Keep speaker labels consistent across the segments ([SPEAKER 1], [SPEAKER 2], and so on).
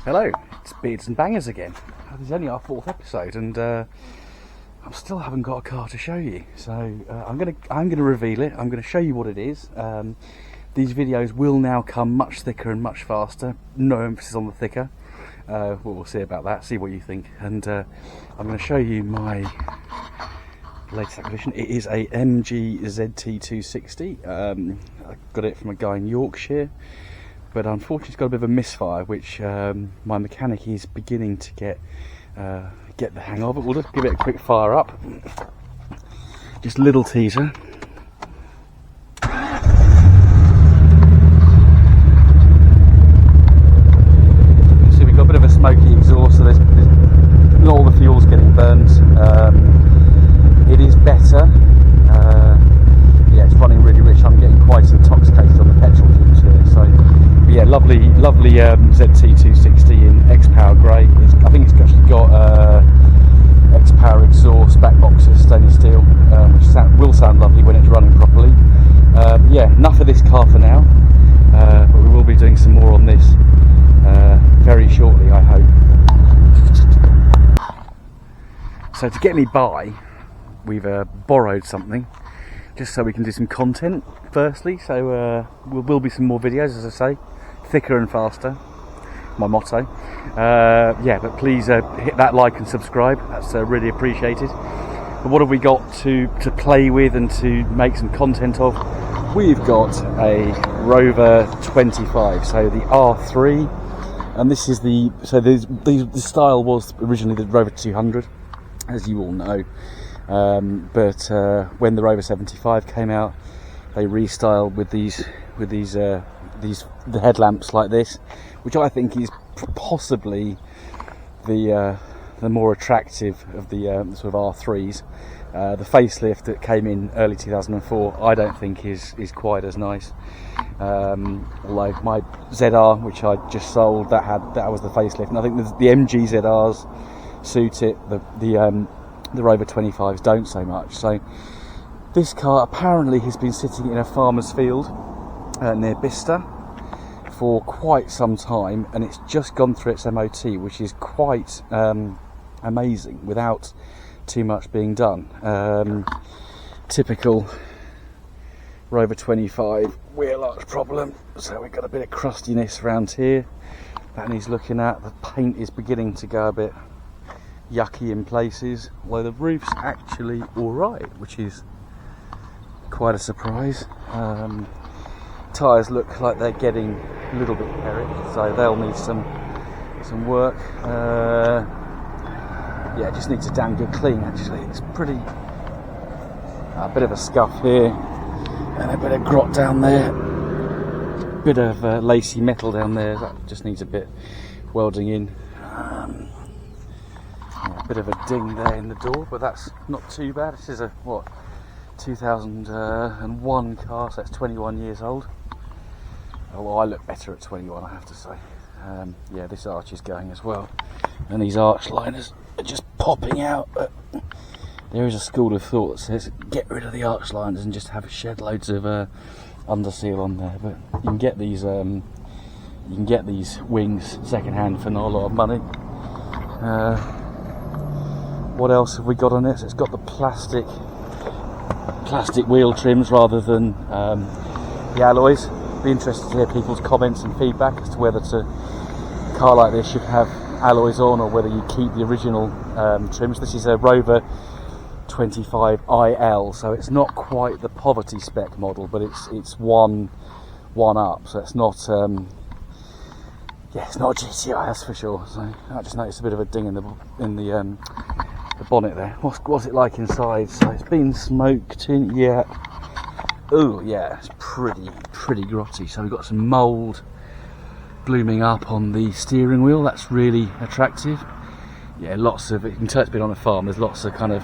[SPEAKER 1] Hello, it's Beards and Bangers again. This is only our 4th episode, and I still haven't got a car to show you. So I'm gonna reveal it. I'm gonna show you what it is. These videos will now come much thicker and much faster. No emphasis on the thicker. We'll see about that. See what you think. And I'm going to show you my latest acquisition. It is a MG ZT260. I got it from a guy in Yorkshire, but unfortunately it's got a bit of a misfire, which my mechanic is beginning to get the hang of it. We'll just give it a quick fire up. Just a little teaser. So we've got a bit of a smoky exhaust, so there's not all the fuel's getting burnt. It is better. Yeah, it's running really rich. I'm getting quite intoxicated on the petrol fumes here. So, but yeah, lovely ZT260 in X-Power grey. I think it's actually got X-Power exhaust, back boxes, stainless steel, which will sound lovely when it's running properly. Yeah, enough of this car for now, but we will be doing some more on this very shortly, I hope. So to get me by, we've borrowed something just so we can do some content firstly. So will be some more videos, as I say, thicker and faster, my motto. Yeah, but please hit that like and subscribe, that's really appreciated. But what have we got to play with and to make some content of? We've got a Rover 25, so the R3, and this is the style was originally the Rover 200, as you all know. But when the Rover 75 came out, they restyled with the headlamps like this, which I think is possibly the more attractive of the sort of R3s. The facelift that came in early 2004, I don't think is quite as nice. Although my ZR, which I just sold, that was the facelift, and I think the MG ZRs suit it. The Rover 25s don't so much. So this car apparently has been sitting in a farmer's field near Bicester for quite some time, and it's just gone through its MOT, which is quite amazing without too much being done. Typical Rover 25 wheel arch problem, so we've got a bit of crustiness around here that needs looking at. The paint is beginning to go a bit yucky in places, although the roof's actually alright, which is quite a surprise. Tyres look like they're getting a little bit hairy, so they'll need some work. Yeah, it just needs a damn good clean actually. It's pretty, a bit of a scuff here, and a bit of grot down there, bit of lacy metal down there, that just needs a bit welding in. A bit of a ding there in the door, but that's not too bad. This is a 2001 car, so it's 21 years old. Oh, well, I look better at 21, I have to say. Yeah, this arch is going as well, and these arch liners are just popping out. But there is a school of thought that says get rid of the arch liners and just have shed loads of underseal on there. But you can get these wings second hand for not a lot of money. What else have we got on it? So it's got the plastic wheel trims rather than the alloys. Be interested to hear people's comments and feedback as to whether a car like this should have alloys on or whether you keep the original trims. This is a Rover 25 IL, so it's not quite the poverty spec model, but it's one up, so it's not it's not a GTI, that's for sure. So I just noticed a bit of a ding in the bonnet there. What's it like inside? So it's been smoked in, yeah. Oh yeah, it's pretty grotty. So we've got some mould blooming up on the steering wheel. That's really attractive. Yeah, lots of it. You can tell it's been on a farm. There's lots of kind of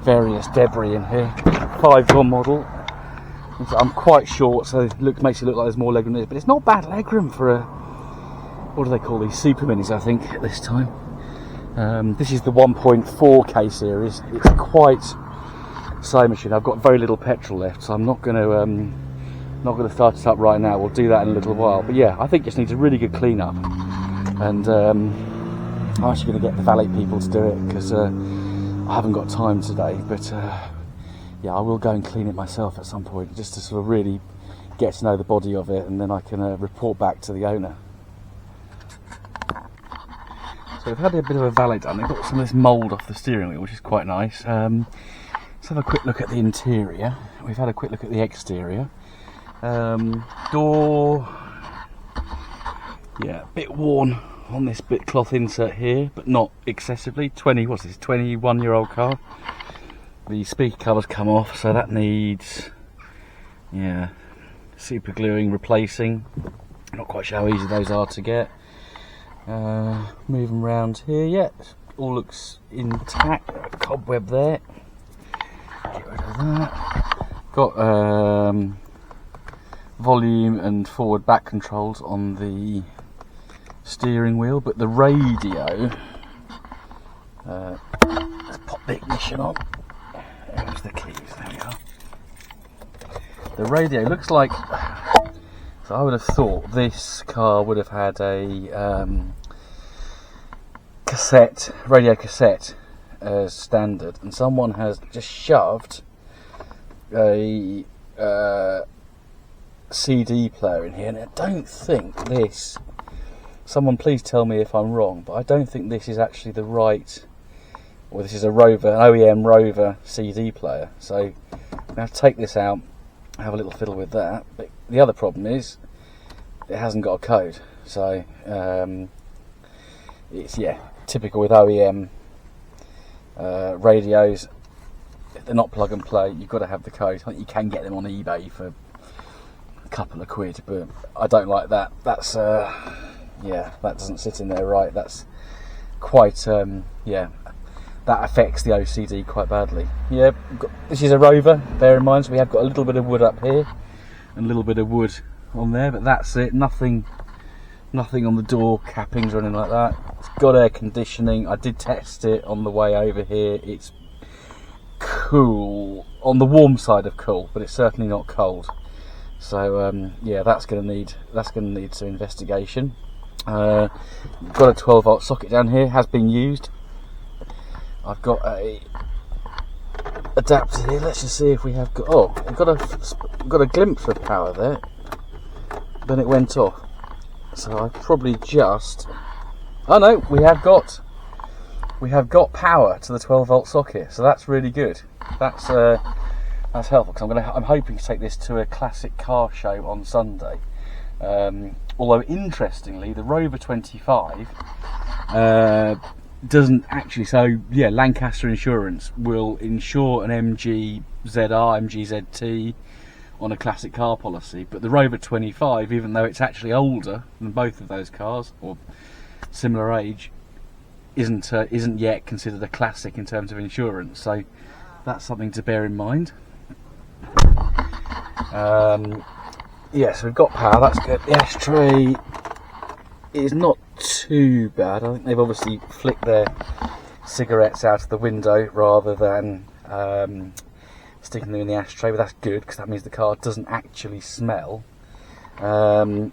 [SPEAKER 1] various debris in here. 5-door model. I'm quite short, so it makes it look like there's more legroom there, but it's not bad legroom for a, what do they call these, super minis, I think, at this time. This is the 1.4K series. It's quite sewing machine. I've got very little petrol left, so I'm not going to start it up right now. We'll do that in a little while. But yeah, I think it just needs a really good clean up. and I'm actually going to get the valet people to do it because I haven't got time today. But yeah, I will go and clean it myself at some point, just to sort of really get to know the body of it, and then I can report back to the owner. So we've had a bit of a valet done. They've got some of this mould off the steering wheel, which is quite nice. Let's have a quick look at the interior. We've had a quick look at the exterior. Door, yeah, a bit worn on this bit cloth insert here, but not excessively. 21-year-old car. The speaker cover's come off, so that needs, yeah, super gluing, replacing. Not quite sure how easy those are to get. Moving around here, yeah, all looks intact. Cobweb there. Get rid of that. Got volume and forward back controls on the steering wheel, but the radio, let's pop the ignition on. There's the keys, there we are. The radio looks like, so I would have thought this car would have had a radio cassette as standard, and someone has just shoved a CD player in here, and I don't think this, someone please tell me if I'm wrong, but I don't think this is actually the right, or this is a Rover, an OEM Rover CD player. So I'm going to have to take this out, have a little fiddle with that. But the other problem is it hasn't got a code, so it's, yeah, typical with OEM radios. If they're not plug and play, you've got to have the code. I think you can get them on eBay for a couple of quid, but I don't like that. That's yeah, that doesn't sit in there right. That's quite yeah, that affects the OCD quite badly. Yeah, this is a Rover, bear in mind, so we have got a little bit of wood up here and a little bit of wood on there, but that's it. Nothing on the door cappings or anything like that. It's got air conditioning. I did test it on the way over here. It's cool, on the warm side of cool, but it's certainly not cold. So yeah, that's going to need some investigation. Got a 12-volt socket down here, has been used. I've got a adapter here. Let's just see if we have got. Oh, I've got a glimpse of power there. Then it went off. So I probably just. Oh no, we have got power to the 12-volt socket. So that's really good. That's helpful, because I'm hoping to take this to a classic car show on Sunday. Although interestingly, the Rover 25 doesn't actually. So yeah, Lancaster Insurance will insure an MG ZR, MG ZT on a classic car policy, but the Rover 25, even though it's actually older than both of those cars or similar age, isn't yet considered a classic in terms of insurance. So that's something to bear in mind. Yes, we've got power, that's good. The ashtray is not too bad. I think they've obviously flicked their cigarettes out of the window rather than sticking them in the ashtray, but that's good because that means the car doesn't actually smell. The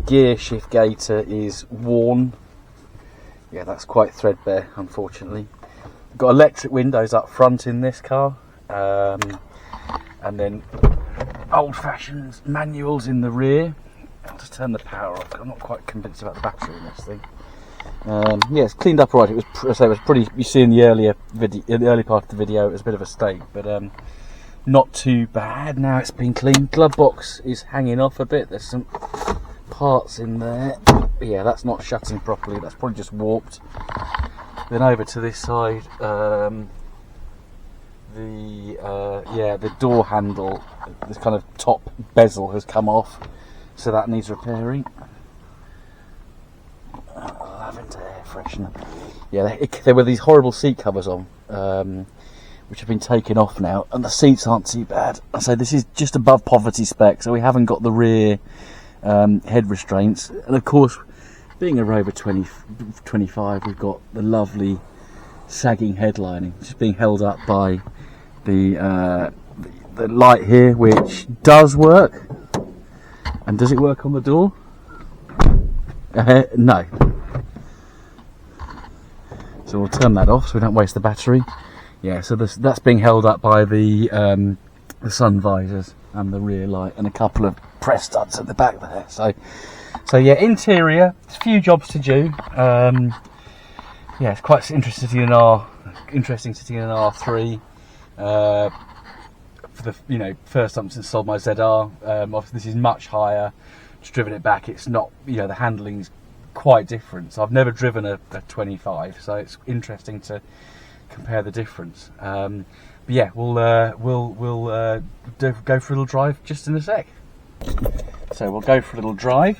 [SPEAKER 1] gear shift gaiter is worn. Yeah, that's quite threadbare, unfortunately. Got electric windows up front in this car, and then old-fashioned manuals in the rear. I'll just turn the power off. I'm not quite convinced about the battery in this thing. Yeah, it's cleaned up alright. It was pretty. You see in the early part of the video, it was a bit of a state, but not too bad. Now it's been cleaned. Glove box is hanging off a bit. There's some parts in there. But yeah, that's not shutting properly. That's probably just warped. Then over to this side, the door handle, this kind of top bezel has come off, so that needs repairing. Lavender air freshener. Yeah, there were these horrible seat covers on, which have been taken off now, and the seats aren't too bad. So this is just above poverty spec, so we haven't got the rear head restraints, and of course, being a Rover 25, we've got the lovely sagging headlining, which is being held up by the light here, which does work. And does it work on the door? No. So we'll turn that off so we don't waste the battery. Yeah, so that's being held up by the sun visors and the rear light and a couple of press studs at the back there. So yeah, interior, a few jobs to do. Yeah, it's quite interesting sitting in an R3. For the first time since I sold my ZR, obviously this is much higher. Just driven it back, it's not, the handling's quite different. So I've never driven a 25, so it's interesting to compare the difference. But yeah, we'll go for a little drive just in a sec. So we'll go for a little drive.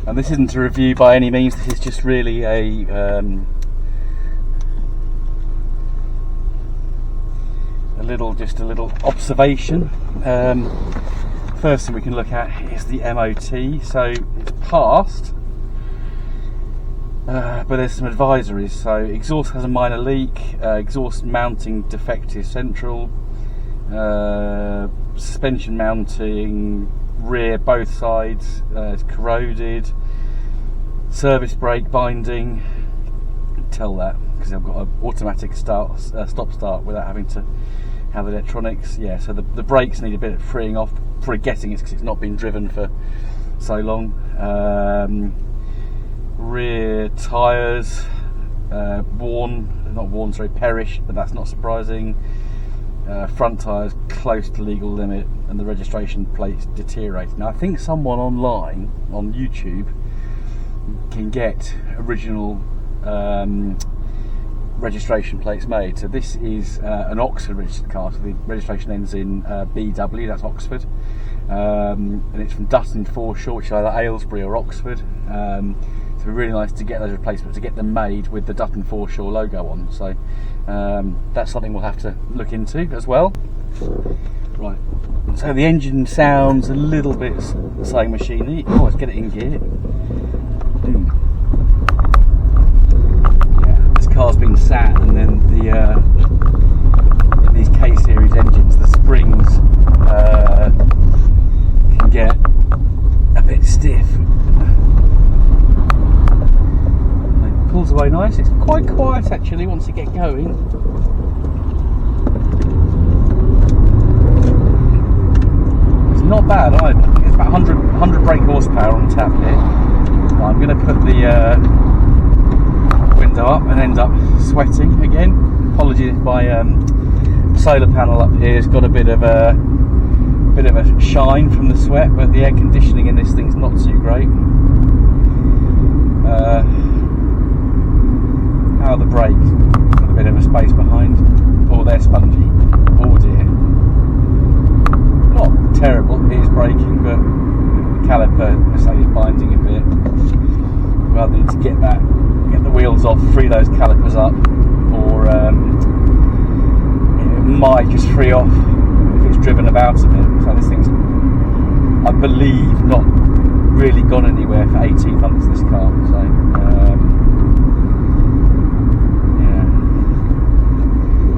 [SPEAKER 1] And this isn't a review by any means. This is just really a little observation. First thing we can look at is the MOT. So it's passed, but there's some advisories. So exhaust has a minor leak, exhaust mounting defective central, suspension mounting rear both sides is corroded, service brake binding. Tell that because I've got an automatic stop start without having to have electronics. Yeah, so the brakes need a bit of freeing off for getting it because it's not been driven for so long. Rear tyres perished, but that's not surprising. Front tyres close to legal limit, and the registration plates deteriorated. Now I think someone online on YouTube can get original registration plates made. So this is an Oxford registered car, so the registration ends in BW, that's Oxford, and it's from Dutton Foreshore, which is either Aylesbury or Oxford. So it'd be really nice to get those replacements, to get them made with the Dutton Foreshore logo on. So that's something we'll have to look into as well. Right, so the engine sounds a little bit sewing machine-y. Oh, let's get it in gear. Car's been sat, and then in these K series engines the springs can get a bit stiff. It pulls away nice. It's quite quiet actually once you get going. It's not bad either. It's about 100 brake horsepower on tap here. I'm going to put the window up and end up sweating again. Apologies if my solar panel up here has got a bit of a shine from the sweat, but the air conditioning in this thing's not too great. How are the brakes? Got a bit of a space behind. Oh, they're spongy. Oh dear. Not terrible, it is braking, but the caliper, I say, is binding a bit. Rather than to get the wheels off, free those calipers up, or it might just free off if it's driven about a bit. So this thing's, I believe, not really gone anywhere for 18 months, this car. So yeah,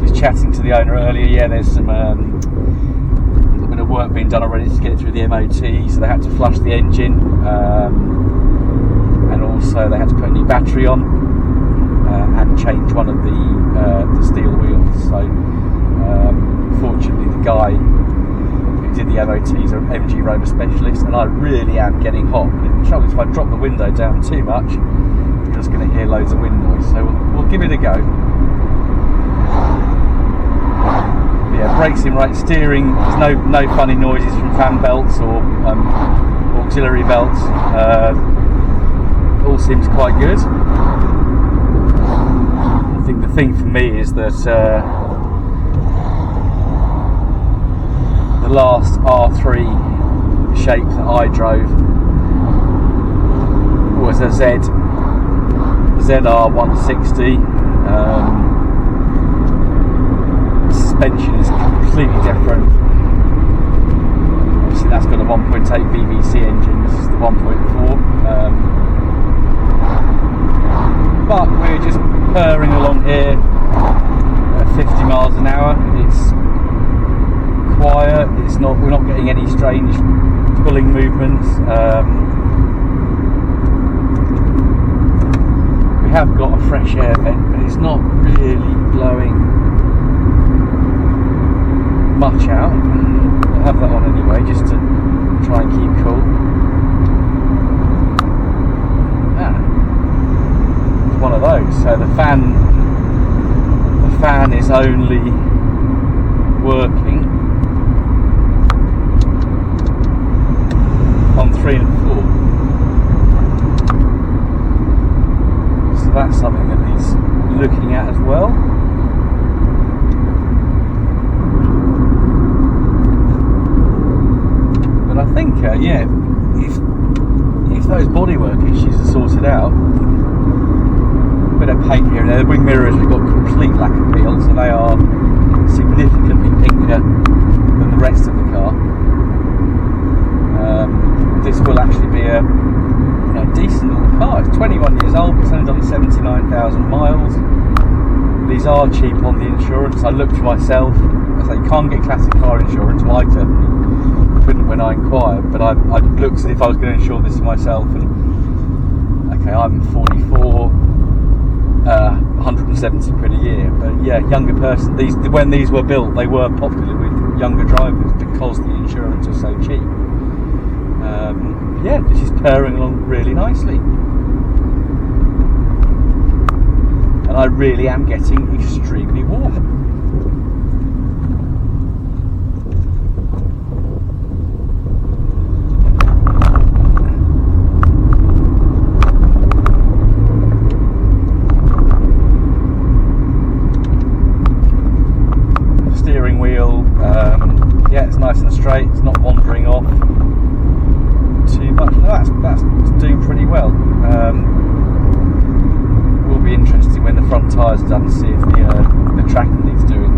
[SPEAKER 1] just chatting to the owner earlier. Yeah, there's some a little bit of work being done already to get it through the MOT, so they had to flush the engine, and also they had to put a new battery on and change one of the steel wheels. So fortunately the guy who did the MOT is an MG Rover specialist, and I really am getting hot. But the trouble is, if I drop the window down too much, you're just going to hear loads of wind noise. So we'll give it a go. Yeah, brakes in right, steering, there's no funny noises from fan belts or auxiliary belts. All seems quite good. I think the thing for me is that the last R3 shape that I drove was a ZR160. Suspension is completely different. Obviously that's got a 1.8 BBC engine, this is the 1.4. But we're just purring along here at 50 miles an hour. It's quiet. We're not getting any strange pulling movements. much out. I'll have that on anyway, just to try and keep cool. One of those. So the fan is only working on 3 and 4. So that's something that needs looking at as well. But I think, yeah, if those bodywork issues are sorted out, bit of paint here and there. The wing mirrors, we've got complete lack of peel, so they are significantly pinker than the rest of the car. This will actually be a decent little car. It's 21 years old, it's only done 79,000 miles. These are cheap on the insurance. I looked for myself, I say you can't get classic car insurance, well I certainly couldn't when I inquired, but I looked as if I was going to insure this for myself, and okay, I'm 44, 170 quid a year, but yeah, younger person, when these were built, they were popular with younger drivers because the insurance was so cheap. Yeah, this is purring along really nicely, and I really am getting extremely warm. Yeah, it's nice and straight, it's not wandering off too much. No, that's doing pretty well. Will be interesting when the front tyres are done to see if the tracking needs doing.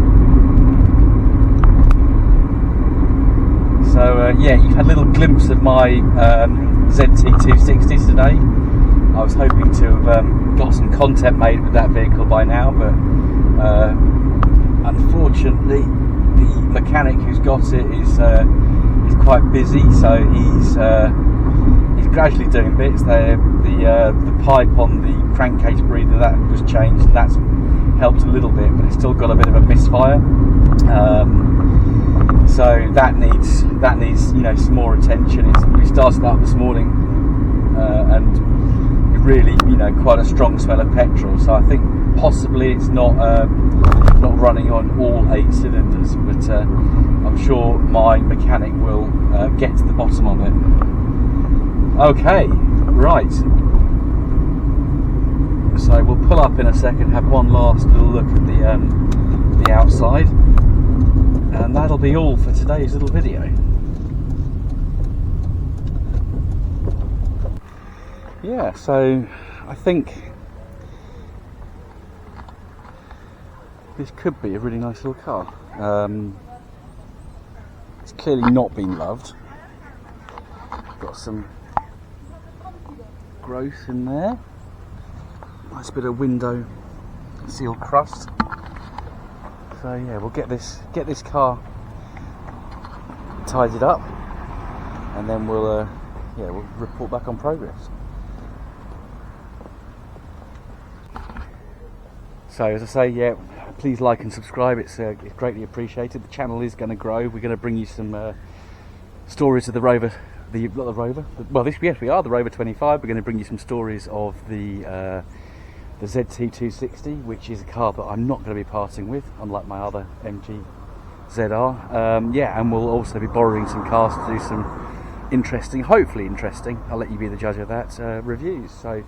[SPEAKER 1] So yeah, you've had a little glimpse of my ZT260 today. I was hoping to have got some content made with that vehicle by now, but unfortunately the mechanic who's got it is quite busy, so he's gradually doing bits. The pipe on the crankcase breather, that was changed, and that's helped a little bit, but it's still got a bit of a misfire. So that needs some more attention. We started that up this morning, and really quite a strong smell of petrol. So I think possibly it's not running on all 8 cylinders, but I'm sure my mechanic will get to the bottom of it. Okay, right. So we'll pull up in a second, have one last little look at the outside, and that'll be all for today's little video. Yeah, so I think this could be a really nice little car. It's clearly not been loved. Got some growth in there. Nice bit of window seal crust. So yeah, we'll get this car tidied up, and then we'll report back on progress. So as I say, yeah, please like and subscribe. It's greatly appreciated. The channel is going to grow. We're going to bring you some stories of the Rover. We are the Rover 25. We're going to bring you some stories of the ZT260, which is a car that I'm not going to be parting with, unlike my other MG ZR. Yeah, and we'll also be borrowing some cars to do some hopefully interesting, I'll let you be the judge of that, reviews. So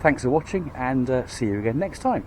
[SPEAKER 1] thanks for watching, and see you again next time.